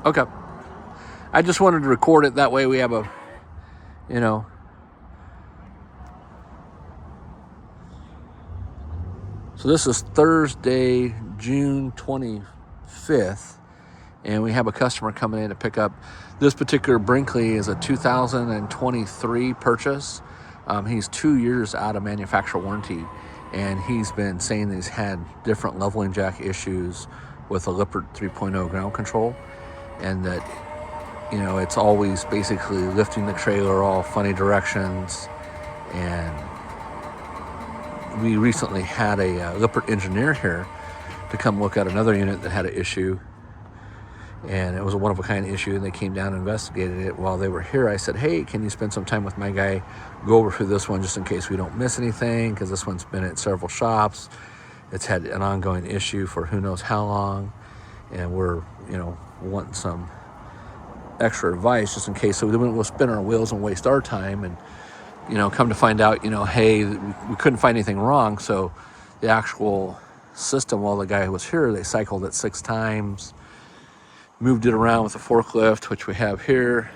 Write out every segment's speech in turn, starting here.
Okay. I just wanted to record it. That way we have a, you know. So this is Thursday, June 25th. And we have a customer coming in to pick up. This particular Brinkley is a 2023 purchase. He's 2 years out of manufacturer warranty. And he's been saying that he's had different leveling jack issues with a Lippert 3.0 ground control. And that, you know, it's always basically lifting the trailer all funny directions. And we recently had a Lippert engineer here to come look at another unit that had an issue. And it was a one-of-a-kind issue, and they came down and investigated it. While they were here, I said, hey, can you spend some time with my guy, go over through this one just in case we don't miss anything, because this one's been at several shops. It's had an ongoing issue for who knows how long, and we're, you know, wanting some extra advice just in case, so we wouldn't go spin our wheels and waste our time. And, you know, come to find out, you know, hey, we couldn't find anything wrong, so the actual system, while the guy was here, they cycled it 6 times, moved it around with a forklift, which we have here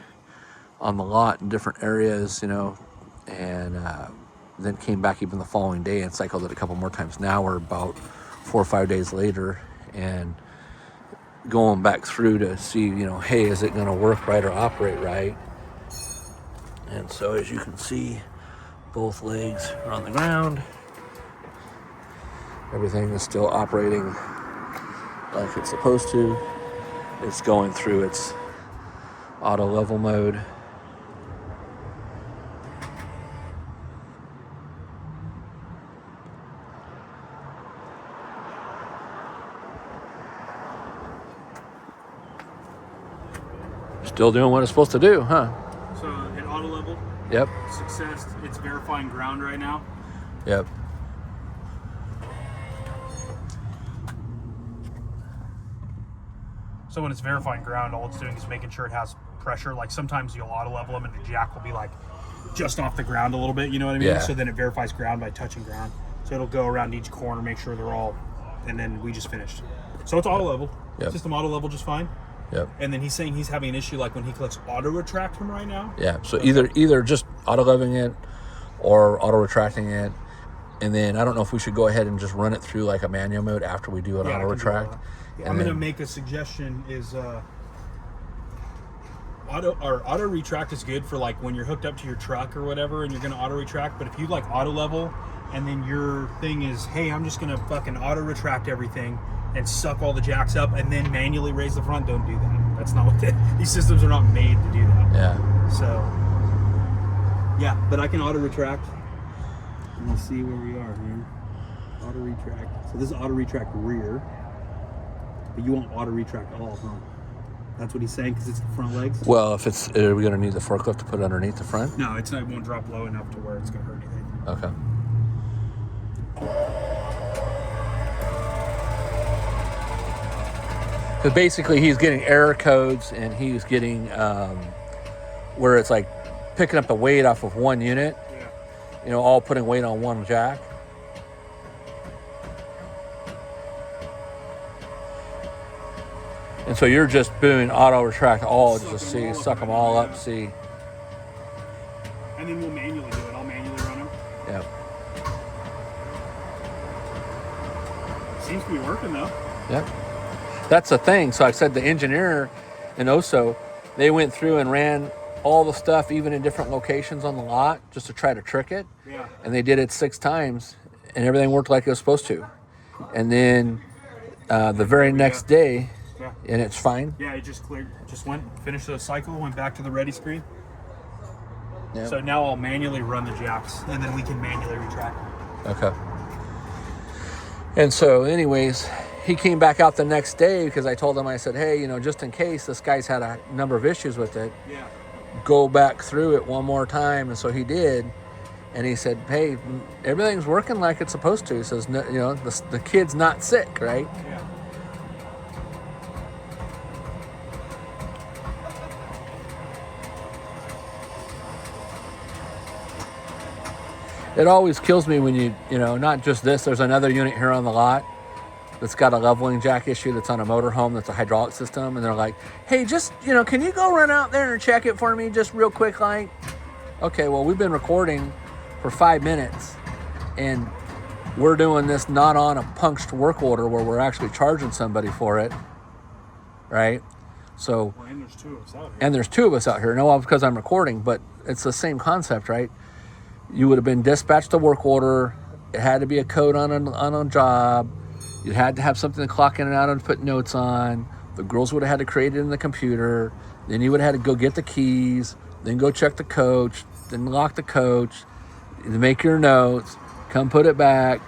on the lot in different areas, you know, and then came back even the following day and cycled it a couple more times. Now we're about 4 or 5 days later and going back through to see, you know, hey, is it going to work right or operate right? And so as you can see, both legs are on the ground. Everything is still operating like it's supposed to. It's going through its auto level mode. Still doing what it's supposed to do, huh? So at auto level. Yep. Success. It's verifying ground right now. Yep. So when it's verifying ground, all it's doing is making sure it has pressure. Like sometimes you'll auto level them and the jack will be like just off the ground a little bit, you know what I mean? Yeah. So then it verifies ground by touching ground. So it'll go around each corner, make sure they're all, and then we just finished. So it's auto level. Yep. System auto level just fine. Yep. And then he's saying he's having an issue like when he clicks auto retract him right now. Yeah. So either just auto leveling it or auto retracting it. And then I don't know if we should go ahead and just run it through like a manual mode after we do an auto retract. Yeah, I'm going to make a suggestion is auto retract is good for like when you're hooked up to your truck or whatever and you're going to auto retract. But if you like auto level and then your thing is, hey, I'm just going to fucking auto retract everything and suck all the jacks up and then manually raise the front, don't do that. That's not what these systems are not made to do that. Yeah. So, yeah, but I can auto retract. Let me see where we are here. Auto retract. So this is auto retract rear. But you won't auto retract all, huh? That's what he's saying because it's the front legs? Well, if it's, are we going to need the forklift to put it underneath the front? No, it's not, it won't drop low enough to where it's going to hurt anything. Okay. Because basically he's getting error codes and he's getting where it's like picking up the weight off of one unit, Yeah. you know, all putting weight on one jack. And so you're just doing auto retract all Suck just to them see, all up suck them right all now, up, yeah. see. And then we'll manually do it. I'll manually run them. Yeah. Seems to be working though. Yep. That's the thing. So I said the engineer in Oso, they went through and ran all the stuff, even in different locations on the lot, just to try to trick it. Yeah. And they did it 6 times, and everything worked like it was supposed to. And then the very next day, Yeah. and it's fine. Yeah, it just cleared. Just went, finished the cycle, went back to the ready screen. Yep. So now I'll manually run the jacks, and then we can manually retract them. Okay. And so, anyways, he came back out the next day because I told him, I said, hey, you know, just in case this guy's had a number of issues with it, Yeah. go back through it one more time. And so he did. And he said, hey, everything's working like it's supposed to. He says, no, you know, the kid's not sick, right? Yeah. It always kills me when you know, not just this, there's another unit here on the lot that's got a leveling jack issue that's on a motorhome that's a hydraulic system, and they're like, hey, just, can you go run out there and check it for me just real quick, like? Okay, well, we've been recording for 5 minutes, and we're doing this not on a punched work order where we're actually charging somebody for it, right? So, well, and there's 2 of us out here. And there's 2 of us out here. No, because I'm recording, but it's the same concept, right? You would have been dispatched a work order. It had to be a code on a job. You had to have something to clock in and out and put notes on. The girls would have had to create it in the computer. Then you would have had to go get the keys, then go check the coach, then lock the coach, make your notes, come put it back.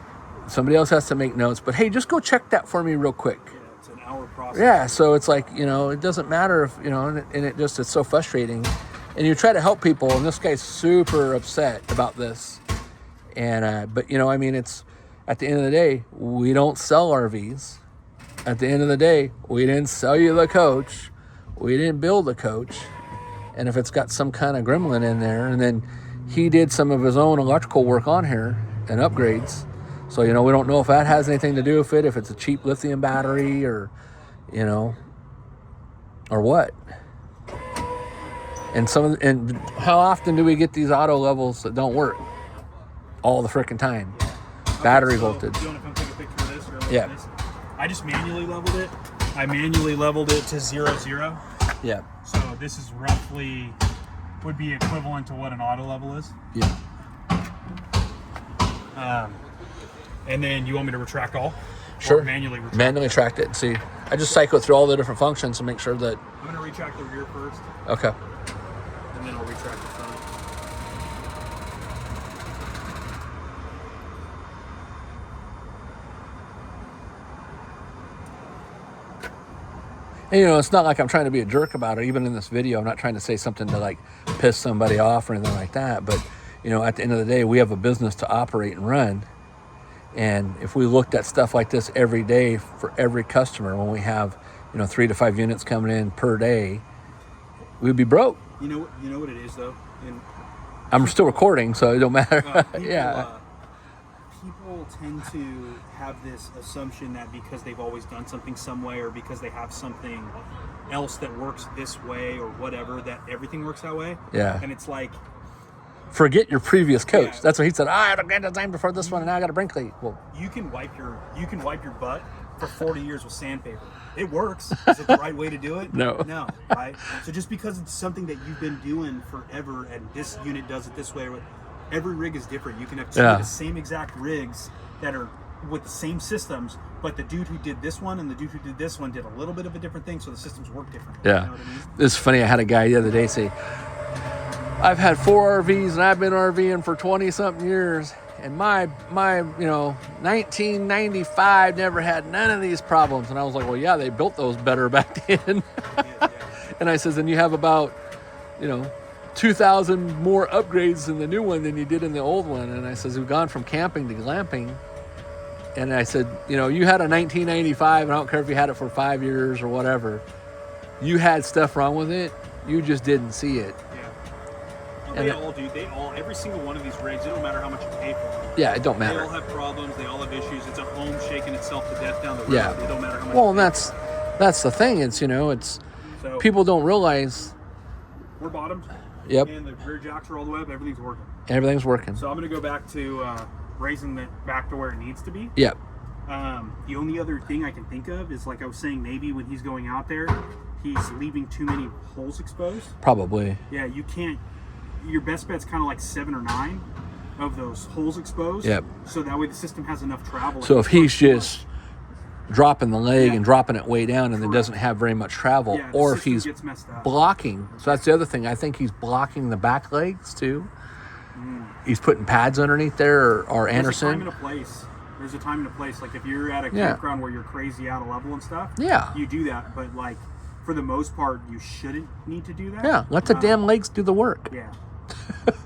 Somebody else has to make notes. But hey, just go check that for me real quick. Yeah, it's an hour process. Yeah, so it's like, it doesn't matter if, and it's so frustrating. And you try to help people, and this guy's super upset about this. And, but, it's, at the end of the day, we don't sell RVs. At the end of the day, we didn't sell you the coach. We didn't build the coach. And if it's got some kind of gremlin in there, and then he did some of his own electrical work on here and upgrades. So, we don't know if that has anything to do with it, if it's a cheap lithium battery or, or what. And and how often do we get these auto levels that don't work? All the freaking time. Battery voltage. Do you want to come take a picture of this? Or like Yeah. This? I just manually leveled it. I manually leveled it to 0, 0. Yeah. So this is roughly, would be equivalent to what an auto level is. Yeah. And then you want me to retract all? Sure. Or manually retract? Manually tracked it and see. I just cycle through all the different functions to make sure that. I'm going to retract the rear first, Okay. and then I'll retract the front. And, it's not like I'm trying to be a jerk about it. Even in this video, I'm not trying to say something to like piss somebody off or anything like that. But, at the end of the day, we have a business to operate and run. And if we looked at stuff like this every day for every customer, when we have, 3 to 5 units coming in per day, we'd be broke. You know what it is though? I'm still recording, so it don't matter. People, Yeah. People tend to have this assumption that because they've always done something some way, or because they have something else that works this way or whatever, that everything works that way. Yeah. And it's like, Forget your previous coach. Yeah. That's what he said. I had a grand design before this one, and now I got a Brinkley. Well, you can wipe your butt for 40 years with sandpaper. It works. Is it the right way to do it? No. No, right? So just because it's something that you've been doing forever, and this unit does it this way, every rig is different. You can have 2 of the same exact rigs that are with the same systems, but the dude who did this one and the dude who did this one did a little bit of a different thing, so the systems work different. yeah. You know what I mean? It's funny. I had a guy the other day say, I've had 4 RVs and I've been RVing for 20 something years, and my 1995 never had none of these problems. And I was like, well, yeah, they built those better back then. Yeah. And I says, and you have about 2,000 more upgrades in the new one than you did in the old one. And I says, we've gone from camping to glamping. And I said, you had a 1995, and I don't care if you had it for 5 years or whatever. You had stuff wrong with it. You just didn't see it. They all do. Every single one of these rigs, it don't matter how much you pay for them. Yeah, it don't They matter. all have problems. They all have issues. It's a home shaking itself to death down the road. Yeah. It don't matter how much. Well, and that's the thing. It's So people don't realize. we're bottomed. Yep. And the rear jacks are all the way up. Everything's working. Everything's working. So I'm going to go back to raising it back to where it needs to be. Yep. The only other thing I can think of is, like I was saying, maybe when he's going out there, he's leaving too many holes exposed. Probably. Yeah, you can't. Your best bet's kind of like 7 or 9 of those holes exposed. Yep. So that way the system has enough travel. So if he's just dropping the leg and dropping it way down, and then Correct. doesn't have very much travel, Yeah, the or if system he's gets messed up. blocking. So that's the other thing. I think he's blocking the back legs too. He's putting pads underneath there, or Anderson. There's a time and a place. There's a time and a place. Like if you're at a Yeah. campground where you're crazy out of level and stuff, Yeah. you do that. But like for the most part, you shouldn't need to do that. Yeah, let the damn legs do the work. Yeah.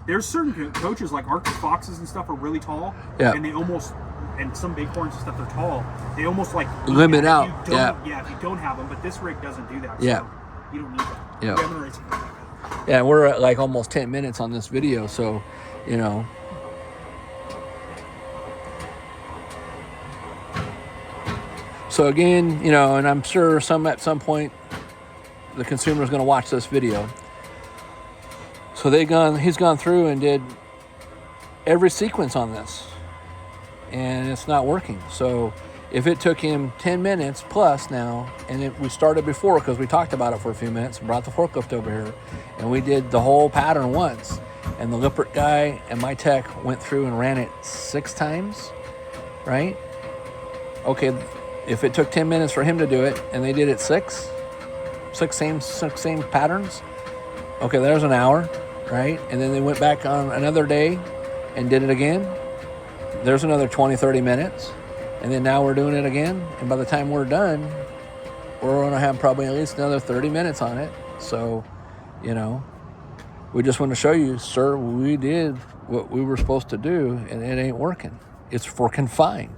There's certain coaches like Arctic Foxes and stuff are really tall. Yeah. And they almost, and some Bighorns and stuff, they're tall. They almost like Limit if out. you don't- Yeah. Yeah, if you don't have them, but this rig doesn't do that. Yeah. So you don't need that. Yeah. We haven't raced it. Yeah, we're at like almost 10 minutes on this video, so So again, you know, and I'm sure at some point the consumer is going to watch this video. So he's gone through and did every sequence on this, and it's not working. So if it took him 10 minutes plus now, and we started before because we talked about it for a few minutes and brought the forklift over here, and we did the whole pattern once, and the Lippert guy and my tech went through and ran it 6 times, right? Okay, if it took 10 minutes for him to do it and they did it six same patterns, okay, there's an hour, right? And then they went back on another day and did it again. There's another 20-30 minutes. And then now we're doing it again. And by the time we're done, we're going to have probably at least another 30 minutes on it. So, you know, we just want to show you, sir, we did what we were supposed to do, and it ain't working. It's freaking fine.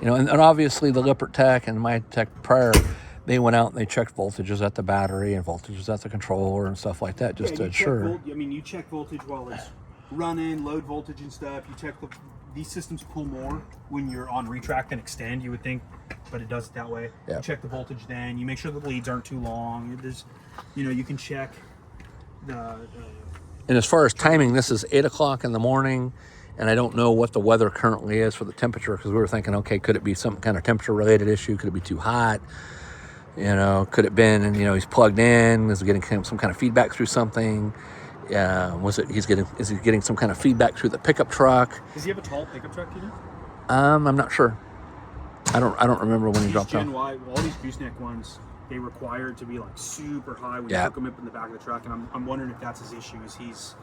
You know, and obviously the Lippert tech and my tech prior, they went out and they checked voltages at the battery and voltages at the controller and stuff like that, just to ensure. You check voltage while it's running, load voltage and stuff. You check these systems pull more when you're on retract and extend, you would think, but it does it that way. Yeah. You check the voltage then. You make sure the leads aren't too long. There's, you know, you can check the and as far as timing, this is 8 o'clock in the morning, and I don't know what the weather currently is for the temperature, because we were thinking, okay, could it be some kind of temperature related issue? Could it be too hot? You know, could it been, and you know, he's plugged in, is he getting some kind of feedback through something? Is he getting some kind of feedback through the pickup truck? Does he have a tall pickup truck, you know? I'm not sure. I don't remember when he dropped off. Gen Y, all these gooseneck ones, they require it to be like super high when you hook them up in the back of the truck, and I'm wondering if that's his issue, is he's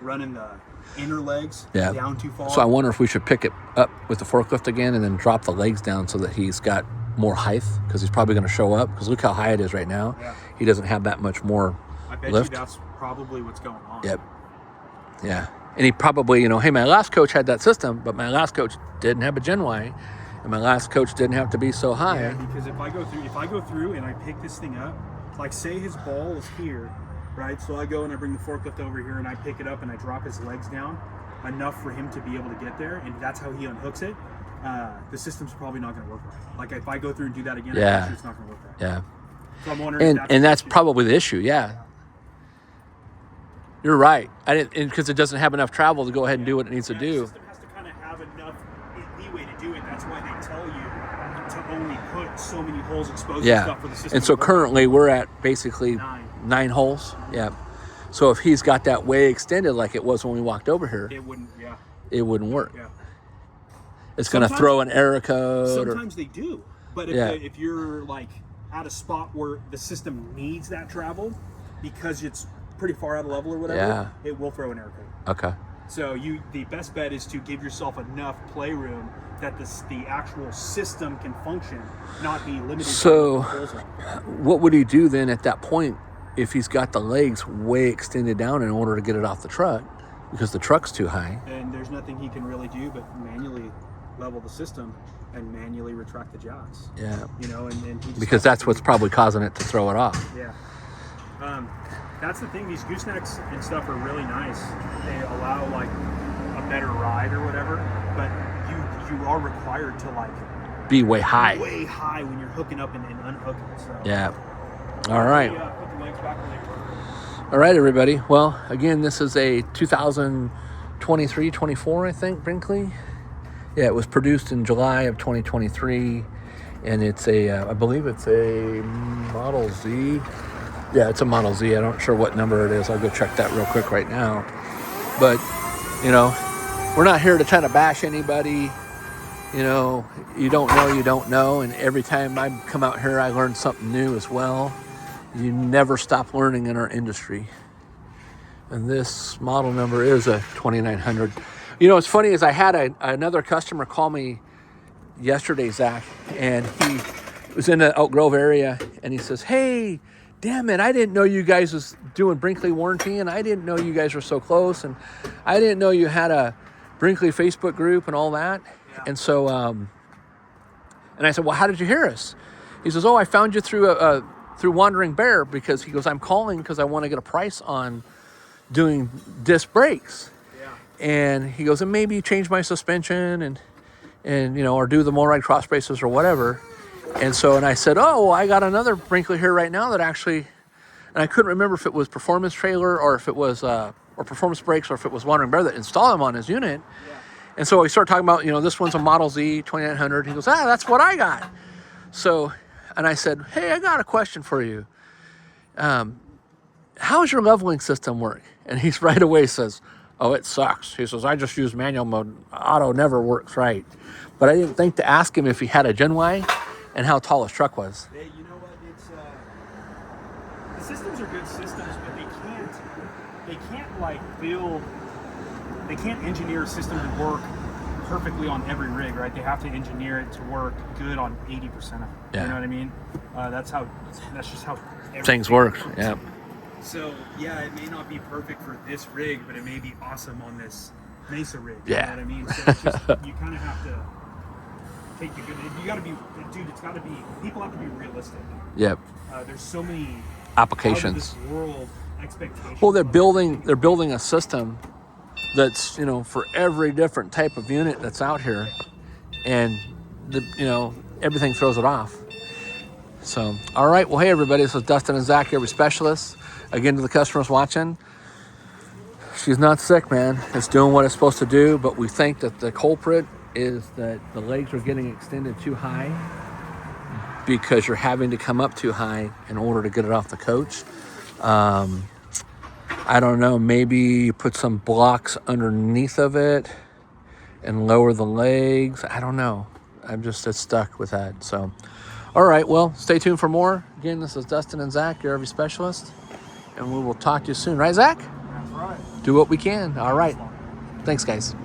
running the inner legs down too far. So I wonder if we should pick it up with the forklift again and then drop the legs down so that he's got more height, because he's probably going to show up, because look how high it is right now. Yeah. He doesn't have that much more I bet lift. you that's probably what's going on. Yep. Yeah. And he probably, you know, hey, my last coach had that system, but my last coach didn't have a Gen Y, and my last coach didn't have to be so high. Yeah, because if I go through and I pick this thing up, like say his ball is here, right? So I go and I bring the forklift over here and I pick it up and I drop his legs down enough for him to be able to get there, and that's how he unhooks it. The system's probably not going to work right. Like if I go through and do that again, it's not going to work right. Yeah. So I'm wondering. And that's probably the issue. Yeah. You're right. Because it doesn't have enough travel to go ahead and do what it needs to do. The system has to kind of have enough leeway to do it. That's why they tell you to only put so many holes exposed and stuff for the system. And so currently we're at basically 9 holes. Yeah. So if he's got that way extended like it was when we walked over here, it wouldn't. Yeah. It wouldn't work. Yeah. It's going to throw an error code. Sometimes they do, but if you're like at a spot where the system needs that travel because it's pretty far out of level or whatever, it will throw an error code. Okay. So the best bet is to give yourself enough playroom that the actual system can function, not be limited. So what would he do then at that point if he's got the legs way extended down in order to get it off the truck because the truck's too high? And there's nothing he can really do but manually level the system and manually retract the jacks. Yeah. You know, and he just because that's what's probably causing it to throw it off. Yeah. That's the thing. These goosenecks and stuff are really nice. They allow like a better ride or whatever, but you are required to like be way high when you're hooking up and unhooking. So yeah. All right. Put the legs back where they were. All right, everybody. Well, again, this is a 2023-24, I think, Brinkley. Yeah, it was produced in July of 2023, and it's I believe it's a Model Z. Yeah, it's a Model Z. I'm not sure what number it is. I'll go check that real quick right now. But, you know, we're not here to try to bash anybody. You know, you don't know. And every time I come out here, I learn something new as well. You never stop learning in our industry. And this model number is a 2900. You know, what's funny is I had another customer call me yesterday, Zach, and he was in the Elk Grove area, and he says, hey, damn it, I didn't know you guys was doing Brinkley warranty, and I didn't know you guys were so close, and I didn't know you had a Brinkley Facebook group and all that. Yeah. And so, and I said, well, how did you hear us? He says, oh, I found you through Wandering Bear, because he goes, I'm calling because I want to get a price on doing disc brakes. Yeah. And he goes, and maybe change my suspension and you know, or do the more ride cross braces or whatever. And so, and I said, oh, well, I got another Brinkley here right now that actually, and I couldn't remember if it was performance trailer or if it was, or performance brakes, or if it was Wandering Bear that installed them on his unit. Yeah. And so we started talking about, you know, this one's a Model Z 2900. He goes, ah, that's what I got. So, and I said, hey, I got a question for you. How's your leveling system work? And he's right away says, oh, it sucks. He says, I just use manual mode. Auto never works right. But I didn't think to ask him if he had a Gen Y and how tall his truck was. You know what? It's the systems are good systems, but they can't like build. They can't engineer a system to work perfectly on every rig, right? They have to engineer it to work good on 80% of it. Yeah. You know what I mean? That's just how Things work. Yeah. So yeah, it may not be perfect for this rig, but it may be awesome on this Mesa rig. Yeah. You know what I mean? So it's just, you kind of have to take the good. You got to be, dude. It's got to be. People have to be realistic. Yep. There's so many Applications. out of this world expectations. Well, they're building a system that's, you know, for every different type of unit that's out here, and you know, everything throws it off. So, all right. Well, hey everybody, this is Dustin and Zach, every specialist. Again, to the customers watching, she's not sick, man. It's doing what it's supposed to do, but we think that the culprit is that the legs are getting extended too high because you're having to come up too high in order to get it off the coach. I don't know, maybe you put some blocks underneath of it and lower the legs. I don't know. I'm just stuck with that. So, all right, well, stay tuned for more. Again, this is Dustin and Zach, your RV specialist, and we will talk to you soon. Right, Zach? That's right. Do what we can. All right. Thanks, guys.